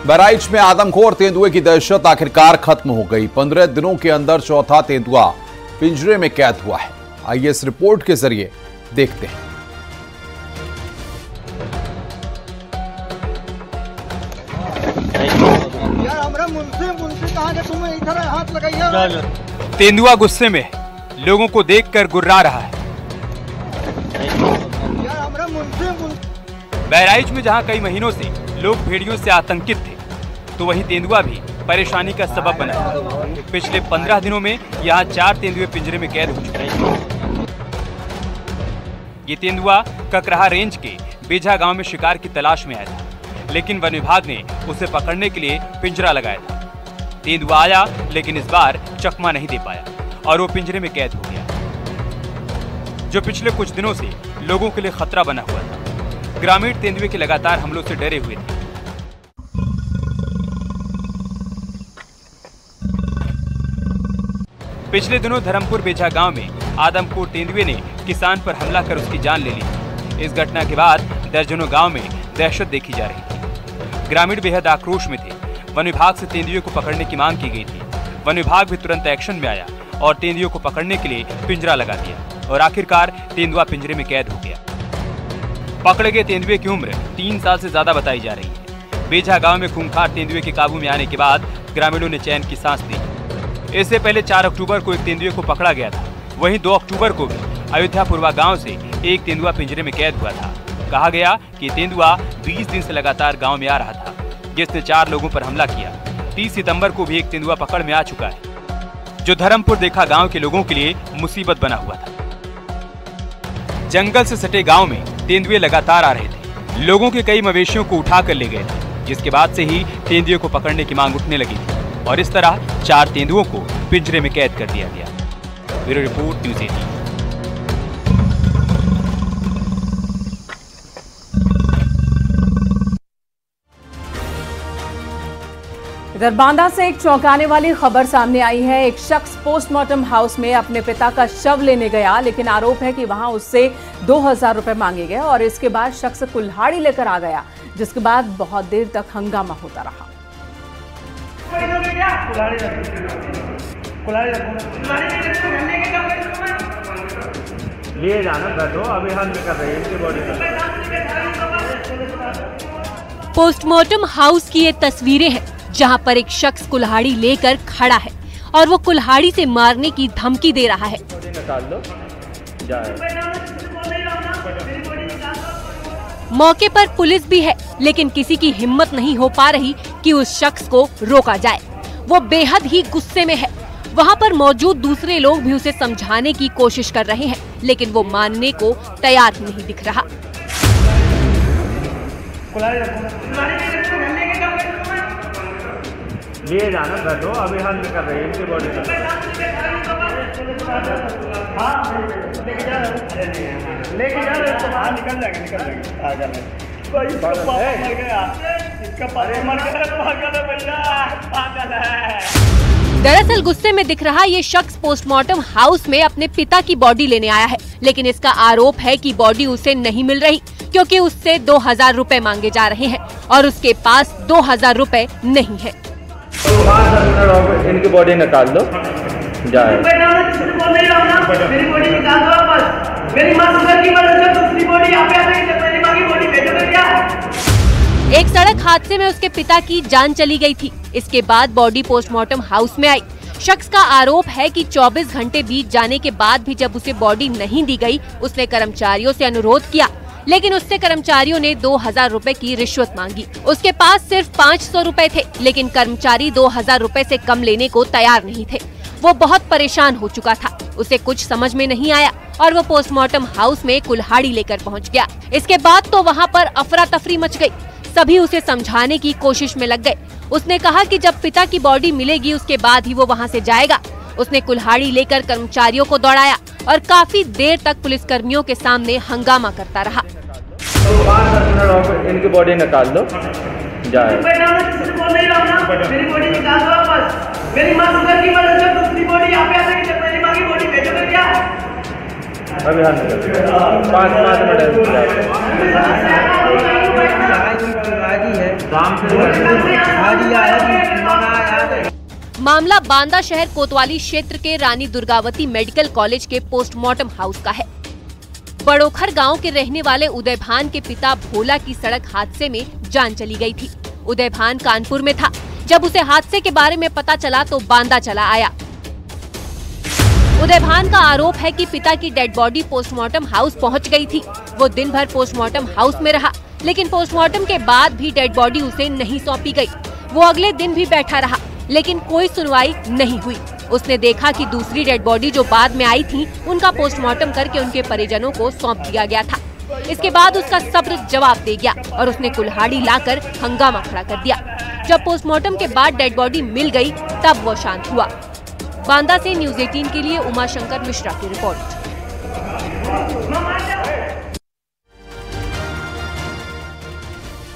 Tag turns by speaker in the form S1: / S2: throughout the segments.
S1: बहराइच में आदमखोर तेंदुए की दहशत आखिरकार खत्म हो गई। 15 दिनों के अंदर चौथा तेंदुआ पिंजरे में कैद हुआ है। आइए इस रिपोर्ट के जरिए देखते हैं।
S2: तेंदुआ गुस्से में लोगों को देखकर गुर्रा रहा है। बहराइच में जहां कई महीनों से लोग भेड़ियों से आतंकित थे, तो वहीं तेंदुआ भी परेशानी का सबब बना है। पिछले 15 दिनों में यहां 4 तेंदुए पिंजरे में कैद हो चुके हैं। ये तेंदुआ ककराहा रेंज के बेझा गांव में शिकार की तलाश में आया था, लेकिन वन विभाग ने उसे पकड़ने के लिए पिंजरा लगाया था। तेंदुआ आया, लेकिन इस बार चकमा नहीं दे पाया और वो पिंजरे में कैद हो गया, जो पिछले कुछ दिनों से लोगों के लिए खतरा बना हुआ था। ग्रामीण तेंदुए के लगातार हमलों से डरे हुए थे। पिछले दिनों धर्मपुर बेझा गांव में आदमखोर तेंदुए ने किसान पर हमला कर उसकी जान ले ली। इस घटना के बाद दर्जनों गांव में दहशत देखी जा रही थी। ग्रामीण बेहद आक्रोश में थे। वन विभाग से तेंदुए को पकड़ने की मांग की गई थी। वन विभाग भी तुरंत एक्शन में आया और तेंदुए को पकड़ने के लिए पिंजरा लगा दिया और आखिरकार तेंदुआ पिंजरे में कैद हो गया। पकड़े गए तेंदुए की उम्र 3 साल से ज्यादा बताई जा रही है। बेझा गांव में खूंखार तेंदुए के काबू में आने के बाद ग्रामीणों ने चैन की सांस ली। इससे पहले 4 अक्टूबर को एक तेंदुए को पकड़ा गया था। वहीं 2 अक्टूबर को भी अयोध्यापुरवा गांव से एक तेंदुआ पिंजरे में कैद हुआ था। कहा गया कि तेंदुआ 20 दिन से लगातार गांव में आ रहा था, जिसने 4 लोगों पर हमला किया। 30 सितंबर को भी एक तेंदुआ पकड़ में आ चुका है, जो धर्मपुर देखा गांव के लोगों के लिए मुसीबत बना हुआ था। जंगल से सटे गांव में तेंदुए लगातार आ रहे थे। लोगों के कई मवेशियों को उठाकर ले गए थे, जिसके बाद से ही तेंदुए को पकड़ने की मांग उठने लगी थी और इस तरह 4 तेंदुओं को पिंजरे में कैद कर दिया गया। Bureau report, news 18।
S3: इधर बांदा से एक चौंकाने वाली खबर सामने आई है। एक शख्स पोस्टमार्टम हाउस में अपने पिता का शव लेने गया, लेकिन आरोप है कि वहां उससे 2000 रुपए मांगे गए और इसके बाद शख्स कुल्हाड़ी लेकर आ गया, जिसके बाद बहुत देर तक हंगामा होता रहा।
S4: लिए जाना बैठो, अभी हम कर रहे हैं इनकी बॉडी।
S5: पोस्टमार्टम हाउस की ये तस्वीरें हैं, जहां पर एक शख्स कुल्हाड़ी लेकर खड़ा है और वो कुल्हाड़ी से मारने की धमकी दे रहा है। मौके पर पुलिस भी है, लेकिन किसी की हिम्मत नहीं हो पा रही कि उस शख्स को रोका जाए। वो बेहद ही गुस्से में है। वहाँ पर मौजूद दूसरे लोग भी उसे समझाने की कोशिश कर रहे हैं, लेकिन वो मानने को तैयार नहीं दिख रहा।
S4: लिए जाना बैठो, अभी हम कर रहे हैं इनकी बॉडी। लेके जा रहे हो, बाहर निकल जाएंगे।
S5: दरअसल गुस्से में दिख रहा ये शख्स पोस्टमार्टम हाउस में अपने पिता की बॉडी लेने आया है, लेकिन इसका आरोप है कि बॉडी उसे नहीं मिल रही, क्योंकि उससे 2000 रुपए मांगे जा रहे हैं और उसके पास 2000 रुपए नहीं है।
S4: इनकी बॉडी निकाल दो, जाए।
S6: मेरी बॉडी निकाल दो वापस। मेरी मां सुगर की वजह से दूसरी बॉडी यहाँ पे आ गई, जब मेरी मां की बॉडी भेजोगे क्या?
S5: एक सड़क हादसे में उसके पिता की जान चली गई थी। इसके बाद बॉडी पोस्टमार्टम हाउस में आई। शख्स का आरोप है कि 24 घंटे बीत जाने के बाद भी जब उसे बॉडी नहीं दी गई, उसने कर्मचारियों से अनुरोध किया, लेकिन उससे कर्मचारियों ने 2000 रुपए की रिश्वत मांगी। उसके पास सिर्फ 500 रुपए थे, लेकिन कर्मचारी 2000 रुपए से कम लेने को तैयार नहीं थे। वो बहुत परेशान हो चुका था। उसे कुछ समझ में नहीं आया और वो पोस्टमार्टम हाउस में कुल्हाड़ी लेकर पहुंच गया। इसके बाद तो वहाँ पर अफरा तफरी मच गई। सभी उसे समझाने की कोशिश में लग गए। उसने कहा कि जब पिता की बॉडी मिलेगी उसके बाद ही वो वहाँ से जाएगा। उसने कुल्हाड़ी लेकर कर्मचारियों को दौड़ाया और काफी देर तक पुलिसकर्मियों के सामने हंगामा करता रहा।
S4: इनकी बॉडी निकाल दो, जाए।
S6: मेरी बॉडी निकाल दो वापस। मेरी मां सुगर की वजह से दूसरी बॉडी यहाँ पे आ गई, जब मेरी मां की बॉडी भेजोगे क्या?
S4: अभी 5 मिनट
S5: मामला बांदा शहर कोतवाली क्षेत्र के रानी दुर्गावती मेडिकल कॉलेज के पोस्टमार्टम हाउस का है। बड़ोखर गांव के रहने वाले उदय भान के पिता भोला की सड़क हादसे में जान चली गई थी। उदय भान कानपुर में था। जब उसे हादसे के बारे में पता चला तो बांदा चला आया। उदय भान का आरोप है कि पिता की डेड बॉडी पोस्टमार्टम हाउस पहुंच गई थी। वो दिन भर पोस्टमार्टम हाउस में रहा, लेकिन पोस्टमार्टम के बाद भी डेड बॉडी उसे नहीं सौंपी गई। वो अगले दिन भी बैठा रहा, लेकिन कोई सुनवाई नहीं हुई। उसने देखा कि दूसरी डेड बॉडी जो बाद में आई थी, उनका पोस्टमार्टम करके उनके परिजनों को सौंप दिया गया था। इसके बाद उसका सब्र जवाब दे गया और उसने कुल्हाड़ी लाकर हंगामा खड़ा कर दिया। जब पोस्टमार्टम के बाद डेड बॉडी मिल गई, तब वो शांत हुआ। बांदा से न्यूज़ 18 के लिए उमाशंकर मिश्रा की रिपोर्ट।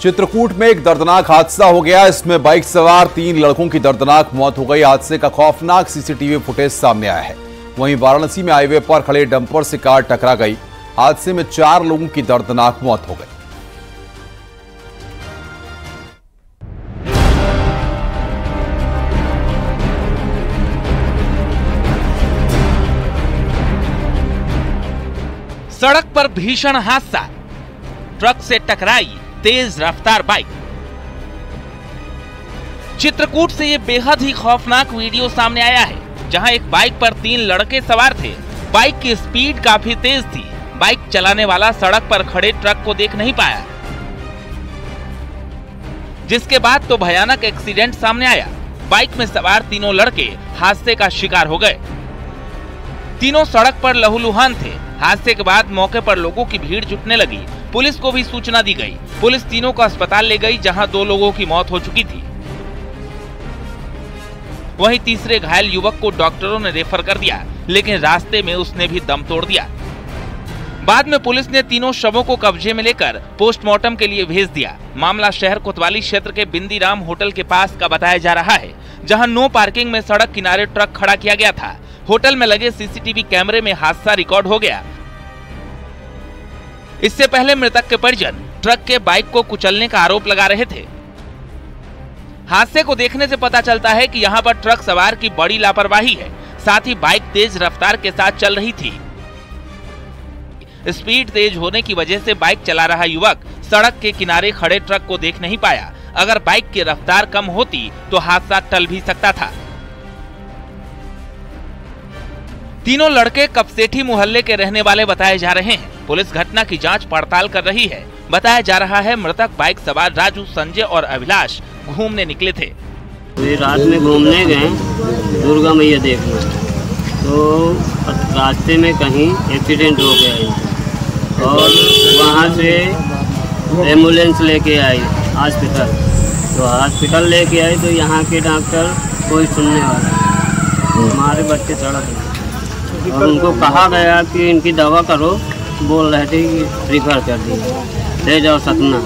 S1: चित्रकूट में एक दर्दनाक हादसा हो गया। इसमें बाइक सवार 3 लड़कों की दर्दनाक मौत हो गई। हादसे का खौफनाक सीसीटीवी फुटेज सामने आया है। वहीं वाराणसी में हाईवे पर खड़े डंपर से कार टकरा गई। हादसे में 4 लोगों की दर्दनाक मौत हो गई।
S7: सड़क पर भीषण हादसा, ट्रक से टकराई तेज रफ्तार बाइक। चित्रकूट से ये बेहद ही खौफनाक वीडियो सामने आया है, जहां एक बाइक पर 3 लड़के सवार थे। बाइक की स्पीड काफी तेज थी। बाइक चलाने वाला सड़क पर खड़े ट्रक को देख नहीं पाया, जिसके बाद तो भयानक एक्सीडेंट सामने आया। बाइक में सवार तीनों लड़के हादसे का शिकार हो गए। तीनों सड़क पर लहूलुहान थे। हादसे के बाद मौके पर लोगों की भीड़ जुटने लगी। पुलिस को भी सूचना दी गई। पुलिस तीनों को अस्पताल ले गई, जहां 2 लोगों की मौत हो चुकी थी। वहीं तीसरे घायल युवक को डॉक्टरों ने रेफर कर दिया, लेकिन रास्ते में उसने भी दम तोड़ दिया। बाद में पुलिस ने तीनों शवों को कब्जे में लेकर पोस्टमार्टम के लिए भेज दिया। मामला शहर कोतवाली क्षेत्र के बिंदीराम होटल के पास का बताया जा रहा है, जहां नो पार्किंग में सड़क किनारे ट्रक खड़ा किया गया था। होटल में लगे सीसीटीवी कैमरे में हादसा रिकॉर्ड हो गया। इससे पहले मृतक के परिजन ट्रक के बाइक को कुचलने का आरोप लगा रहे थे। हादसे को देखने से पता चलता है कि यहां पर ट्रक सवार की बड़ी लापरवाही है। साथ ही बाइक तेज रफ्तार के साथ चल रही थी। स्पीड तेज होने की वजह से बाइक चला रहा युवक सड़क के किनारे खड़े ट्रक को देख नहीं पाया। अगर बाइक की रफ्तार कम होती तो हादसा टल भी सकता था। तीनों लड़के कपसेठी मोहल्ले के रहने वाले बताए जा रहे हैं। पुलिस घटना की जांच पड़ताल कर रही है। बताया जा रहा है मृतक बाइक सवार राजू, संजय और अभिलाष घूमने निकले थे।
S8: वे रात में घूमने गए दुर्गा मैया देखने, तो रास्ते में कहीं एक्सीडेंट हो गया और वहाँ से एम्बुलेंस लेके आई हॉस्पिटल। तो हॉस्पिटल लेके आई तो यहाँ के डॉक्टर कोई सुनने वाला, हमारे बच्चे सड़क में, और उनको कहा गया कि इनकी दवा करो। बोल रहे थे कि रिफर कर दिए, ले जाओ सतना।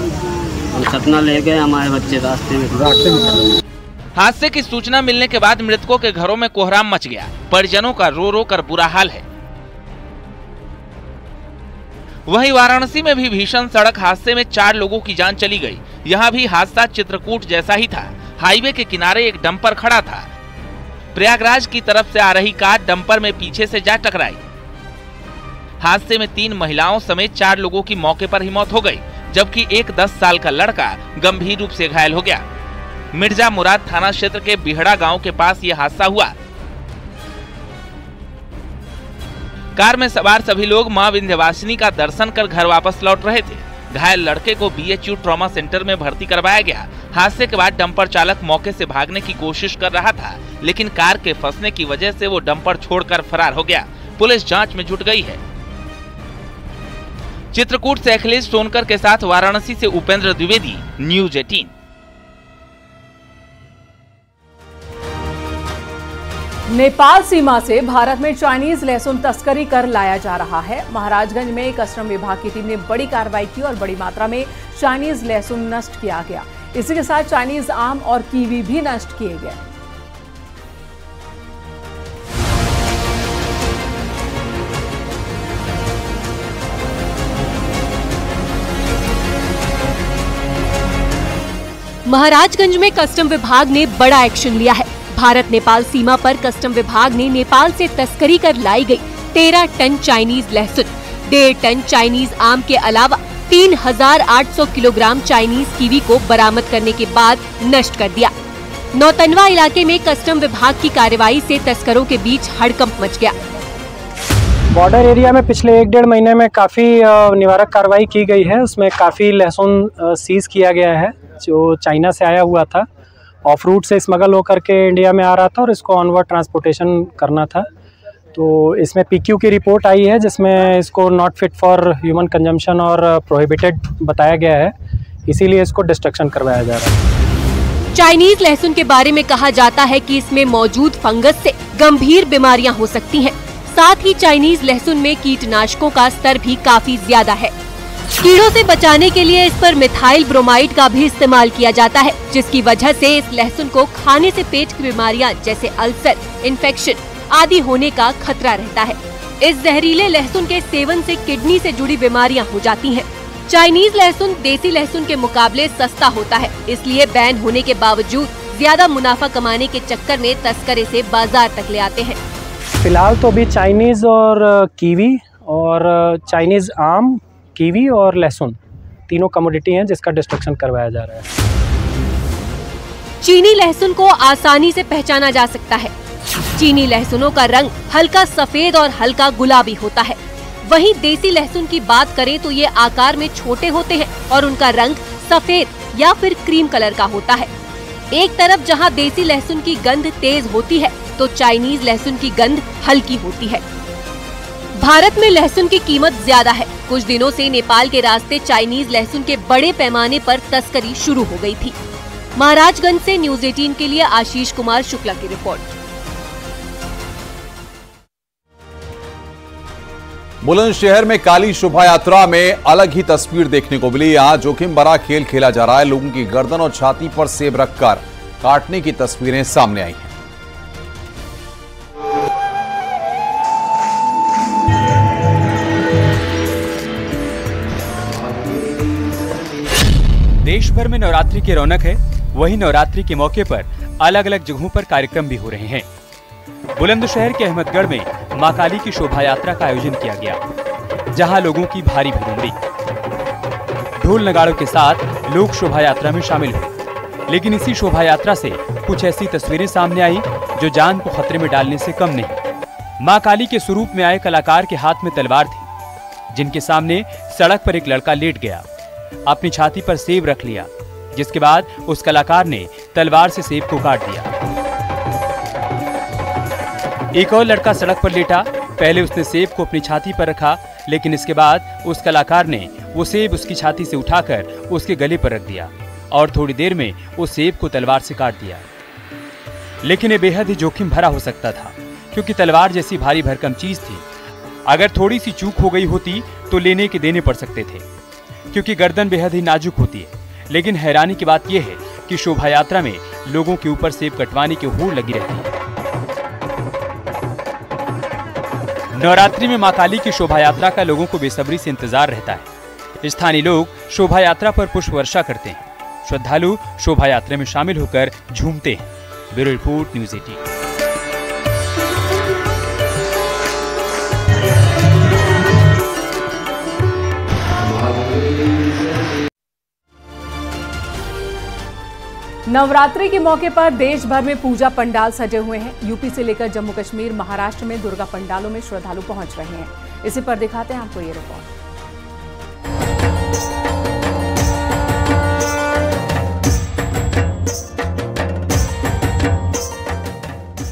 S8: हम सतना ले गए, हमारे बच्चे रास्ते में।
S7: हादसे की सूचना मिलने के बाद मृतकों के घरों में कोहराम मच गया। परिजनों का रो रो कर बुरा हाल है। वहीं वाराणसी में भी भीषण सड़क हादसे में 4 लोगों की जान चली गई। यहाँ भी हादसा चित्रकूट जैसा ही था। हाईवे के किनारे एक डंपर खड़ा था। प्रयागराज की तरफ से आ रही कार डंपर में पीछे से जा टकराई। हादसे में 3 महिलाओं समेत 4 लोगों की मौके पर ही मौत हो गई, जबकि एक 10 साल का लड़का गंभीर रूप से घायल हो गया। मिर्जा मुराद थाना क्षेत्र के बिहड़ा गांव के पास यह हादसा हुआ। कार में सवार सभी लोग मां विंध्यवासिनी का दर्शन कर घर वापस लौट रहे थे। घायल लड़के को BHU ट्रॉमा सेंटर में भर्ती करवाया गया। हादसे के बाद डंपर चालक मौके से भागने की कोशिश कर रहा था, लेकिन कार के फंसने की वजह से वो डंपर छोड़कर फरार हो गया। पुलिस जांच में जुट गई है। चित्रकूट से अखिलेश सोनकर के साथ वाराणसी से उपेंद्र द्विवेदी, न्यूज़ 18।
S3: नेपाल सीमा से भारत में चाइनीज लहसुन तस्करी कर लाया जा रहा है। महाराजगंज में कस्टम विभाग की टीम ने बड़ी कार्रवाई की और बड़ी मात्रा में चाइनीज लहसुन नष्ट किया गया। इसी के साथ चाइनीज आम और कीवी भी नष्ट किए गए।
S5: महाराजगंज में कस्टम विभाग ने बड़ा एक्शन लिया है। भारत नेपाल सीमा पर कस्टम विभाग ने नेपाल से तस्करी कर लाई गई 13 टन चाइनीज लहसुन, 1.5 टन चाइनीज आम के अलावा 3800 किलोग्राम चाइनीज कीवी को बरामद करने के बाद नष्ट कर दिया। नौतनवा इलाके में कस्टम विभाग की कार्रवाई से तस्करों के बीच हड़कंप मच गया।
S9: बॉर्डर एरिया में पिछले 1-1.5 महीने में काफ़ी निवारक कार्रवाई की गई है। उसमें काफ़ी लहसुन सीज किया गया है जो चाइना से आया हुआ था, ऑफ रूट से स्मगल होकर के इंडिया में आ रहा था और इसको ऑनवर्ड ट्रांसपोर्टेशन करना था। तो इसमें PQ की रिपोर्ट आई है जिसमें इसको not fit for human consumption और प्रोहिबिटेड बताया गया है, इसीलिए इसको डिस्ट्रक्शन करवाया जा रहा है।
S5: चाइनीज लहसुन के बारे में कहा जाता है कि इसमें मौजूद फंगस से गंभीर बीमारियां हो सकती हैं। साथ ही चाइनीज लहसुन में कीटनाशकों का स्तर भी काफी ज्यादा है। कीड़ों से बचाने के लिए इस पर मिथाइल ब्रोमाइड का भी इस्तेमाल किया जाता है, जिसकी वजह से इस लहसुन को खाने से पेट की बीमारियां जैसे अल्सर, इन्फेक्शन आदि होने का खतरा रहता है। इस जहरीले लहसुन के सेवन से किडनी से जुड़ी बीमारियां हो जाती हैं। चाइनीज लहसुन देसी लहसुन के मुकाबले सस्ता होता है, इसलिए बैन होने के बावजूद ज्यादा मुनाफा कमाने के चक्कर में तस्कर इसे बाजार तक ले आते हैं।
S9: फिलहाल तो अभी चाइनीज और कीवी और चाइनीज आम, कीवी और लहसुन तीनों कमोडिटी हैं जिसका डिस्ट्रक्शन करवाया जा रहा है।
S5: चीनी लहसुन को आसानी से पहचाना जा सकता है। चीनी लहसुनों का रंग हल्का सफेद और हल्का गुलाबी होता है। वहीं देसी लहसुन की बात करें तो ये आकार में छोटे होते हैं और उनका रंग सफेद या फिर क्रीम कलर का होता है। एक तरफ जहां देसी लहसुन की गंध तेज होती है तो चाइनीज लहसुन की गंध हल्की होती है। भारत में लहसुन की कीमत ज्यादा है। कुछ दिनों से नेपाल के रास्ते चाइनीज लहसुन के बड़े पैमाने पर तस्करी शुरू हो गई थी। महाराजगंज से न्यूज 18 के लिए आशीष कुमार शुक्ला की रिपोर्ट।
S1: बुलंदशहर में काली शोभा यात्रा में अलग ही तस्वीर देखने को मिली। यहाँ जोखिम भरा खेल खेला जा रहा है। लोगों की गर्दन और छाती पर सेब रखकर काटने की तस्वीरें सामने आई हैं।
S2: देश भर में नवरात्रि की रौनक है, वहीं नवरात्रि के मौके पर अलग अलग जगहों पर कार्यक्रम भी हो रहे हैं। बुलंदशहर के अहमदगढ़ में मां काली की शोभा यात्रा का आयोजन किया गया, जहां लोगों की भारी भीड़ उमड़ी। ढोल नगाड़ों के साथ लोग शोभा यात्रा में शामिल हुए, लेकिन इसी शोभा यात्रा से कुछ ऐसी तस्वीरें सामने आई जो जान को खतरे में डालने से कम नहीं। मां काली के स्वरूप में आए कलाकार के हाथ में तलवार थी, जिनके सामने सड़क पर एक लड़का लेट गया, अपनी छाती पर सेब रख लिया, जिसके बाद उस कलाकार ने तलवार से सेब को काट दिया। एक और लड़का सड़क पर लेटा, पहले उसने सेब को अपनी छाती पर रखा, लेकिन इसके बाद उस कलाकार ने वो सेब उसकी छाती से उठाकर उसके गले पर रख दिया और थोड़ी देर में उस सेब को तलवार से काट दिया। लेकिन ये बेहद ही जोखिम भरा हो सकता था, क्योंकि तलवार जैसी भारी भरकम चीज थी। अगर थोड़ी सी चूक हो गई होती तो लेने के देने पड़ सकते थे, क्योंकि गर्दन बेहद ही नाजुक होती है। लेकिन हैरानी की बात यह है कि शोभा यात्रा में लोगों के ऊपर सेब कटवाने की होड़ लगी रहती है। नवरात्रि में मां काली की शोभा यात्रा का लोगों को बेसब्री से इंतजार रहता है। स्थानीय लोग शोभा यात्रा पर पुष्प वर्षा करते हैं। श्रद्धालु शोभा यात्रा में शामिल होकर झूमते हैं। Bureau report, news 18।
S3: नवरात्रि के मौके पर देश भर में पूजा पंडाल सजे हुए हैं। यूपी से लेकर जम्मू कश्मीर, महाराष्ट्र में दुर्गा पंडालों में श्रद्धालु पहुंच रहे हैं। इसी पर दिखाते हैं आपको ये रिपोर्ट।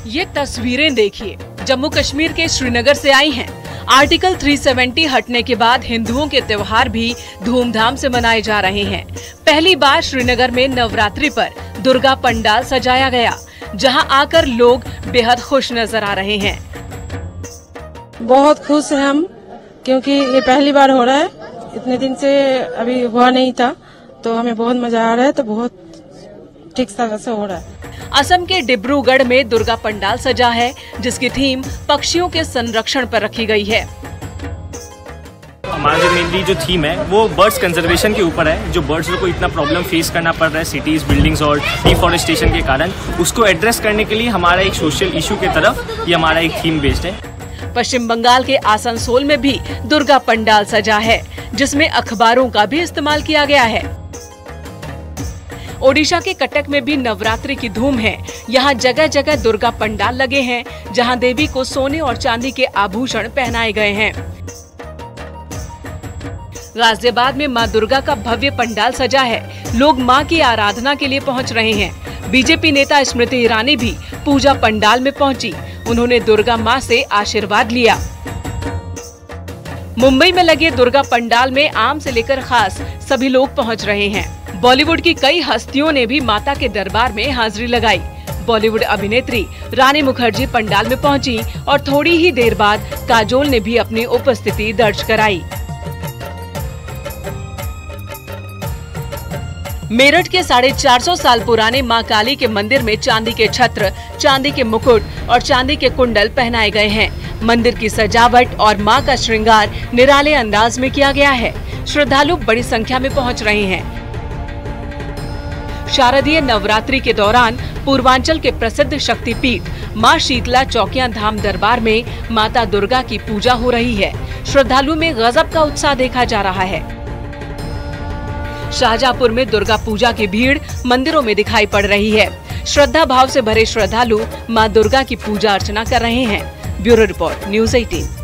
S10: ये तस्वीरें देखिए, जम्मू कश्मीर के श्रीनगर से आई हैं। आर्टिकल 370 हटने के बाद हिंदुओं के त्योहार भी धूमधाम से मनाए जा रहे हैं। पहली बार श्रीनगर में नवरात्रि पर दुर्गा पंडाल सजाया गया, जहां आकर लोग बेहद खुश नजर आ रहे हैं।
S11: बहुत खुश हैं हम, क्योंकि ये पहली बार हो रहा है। इतने दिन से अभी हुआ नहीं था, तो हमें बहुत मजा आ रहा है। तो बहुत ठीक तरह से हो रहा है।
S10: असम के डिब्रूगढ़ में दुर्गा पंडाल सजा है, जिसकी थीम पक्षियों के संरक्षण पर रखी गई है।
S12: हमारा जो मेनली जो थीम है वो बर्ड्स कंजर्वेशन के ऊपर है। जो बर्ड्स को इतना प्रॉब्लम फेस करना पड़ रहा है सिटीज, बिल्डिंग्स और डिफॉरेस्टेशन के कारण, उसको एड्रेस करने के लिए हमारा एक सोशल इशू के तरफ ये हमारा एक थीम बेस्ड है।
S10: पश्चिम बंगाल के आसनसोल में भी दुर्गा पंडाल सजा है, जिसमें अखबारों का भी इस्तेमाल किया गया है। ओडिशा के कटक में भी नवरात्रि की धूम है। यहाँ जगह जगह दुर्गा पंडाल लगे हैं, जहाँ देवी को सोने और चांदी के आभूषण पहनाए गए हैं। गाजियाबाद में मां दुर्गा का भव्य पंडाल सजा है। लोग मां की आराधना के लिए पहुंच रहे हैं। बीजेपी नेता स्मृति ईरानी भी पूजा पंडाल में पहुंची। उन्होंने दुर्गा मां से आशीर्वाद लिया। मुंबई में लगे दुर्गा पंडाल में आम से लेकर खास सभी लोग पहुंच रहे हैं। बॉलीवुड की कई हस्तियों ने भी माता के दरबार में हाजिरी लगाई। बॉलीवुड अभिनेत्री रानी मुखर्जी पंडाल में पहुंची और थोड़ी ही देर बाद काजोल ने भी अपनी उपस्थिति दर्ज कराई। मेरठ के 450 साल पुराने मां काली के मंदिर में चांदी के छत्र, चांदी के मुकुट और चांदी के कुंडल पहनाए गए हैं। मंदिर की सजावट और मां का श्रृंगार निराले अंदाज में किया गया है। श्रद्धालु बड़ी संख्या में पहुंच रहे हैं। शारदीय नवरात्रि के दौरान पूर्वांचल के प्रसिद्ध शक्तिपीठ मां शीतला चौकियां धाम दरबार में माता दुर्गा की पूजा हो रही है। श्रद्धालु में गजब का उत्साह देखा जा रहा है। शाहजहांपुर में दुर्गा पूजा की भीड़ मंदिरों में दिखाई पड़ रही है। श्रद्धा भाव से भरे श्रद्धालु मां दुर्गा की पूजा अर्चना कर रहे हैं। Bureau report, news 18।